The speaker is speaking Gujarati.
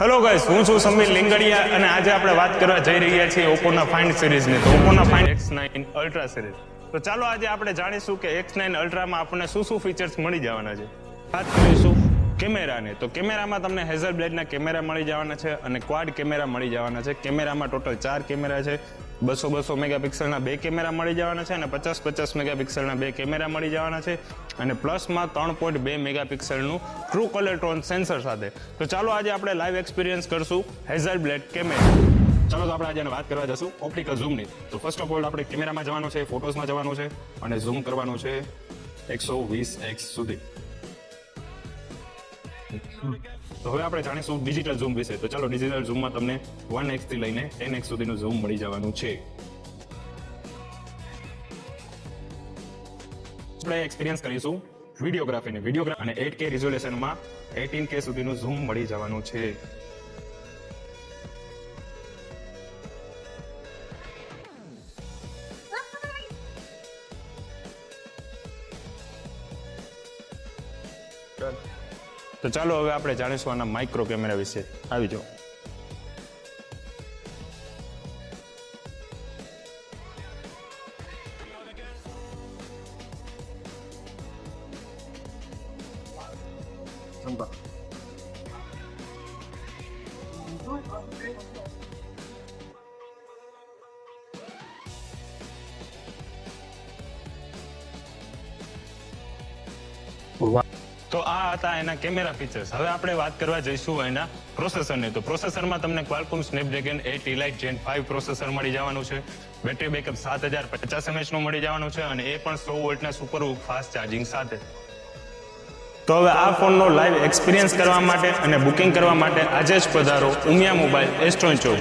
હેલો ગાઈસ, હું છું સમીર લીંગડિયા અને આજે આપણે વાત કરવા જઈ રહ્યા છીએ ઓપ્પોના ફાઇન્ડ સિરીઝની. તો ઓપ્પોના ફાઇન્ડ X9 અલ્ટ્રા સિરીઝ. તો ચાલો આજે આપણે જાણીશું કે X9 અલ્ટ્રામાં આપણને શું શું ફીચર્સ મળી જવાના છે. વાત કરીશું કેમેરાને. તો કેમેરામાં તમને હેઝલબ્લેડના કેમેરા મળી જવાના છે અને ક્વાડ કેમેરા મળી જવાના છે. કેમેરામાં ટોટલ 4 કેમેરા છે. 200 મેગાપિક્સલના 2 કેમેરા મળી જવાના છે અને 50 મેગાપિક્સલના 2 કેમેરા મળી જવાના છે અને પ્લસમાં 3.2 મેગાપિક્સલનું ટ્રુ કલર ટોન સેન્સર સાથે. તો ચાલો આજે આપણે લાઈવ એક્સપિરિયન્સ કરશું હેઝલબ્લેડ કેમેરા. ચાલો તો આપણે આજે વાત કરવા જશું ઓપ્ટિકલ ઝૂમની. તો ફર્સ્ટ ઓફ ઓલ આપણે કેમેરામાં જવાનું છે, ફોટોઝમાં જવાનું છે અને ઝૂમ કરવાનું છે 120x સુધી. તો હવે આપણે જાણીશું ડિજિટલ ઝૂમ વિશે. તો ચાલો ડિજિટલ ઝૂમમાં તમને 1x થી લઈને 10x સુધીનું ઝૂમ મળી જવાનું છે. આપણે એક્સપિરિયન્સ કરીશું વિડીયોગ્રાફીને. વિડીયોગ્રાફી અને 8K રિઝોલ્યુશનમાં 18K સુધીનું ઝૂમ મળી જવાનું છે. તો ચાલો હવે આપણે જાણીશું આના માઇક્રો કેમેરા વિશે. આવી જાઓ. તો આ હતા એના કેમેરા ફીચર્સ. હવે આપણે વાત કરવા જઈશું એના પ્રોસેસરની. તો પ્રોસેસરમાં તમને ક્વાલકોમ સ્નેપડ્રેગન 8 Elite Gen 5 પ્રોસેસર મળી જવાનું છે. બેટરી બેકઅપ 7050 mAh નું મળી જવાનું છે અને એ પણ 100 વોલ્ટના સુપર ફાસ્ટ ચાર્જિંગ સાથે. તો હવે આ ફોનનો લાઈવ એક્સપિરિયન્સ કરવા માટે અને બુકિંગ કરવા માટે આજે જ પધારો ઉમિયા મોબાઈલ S24.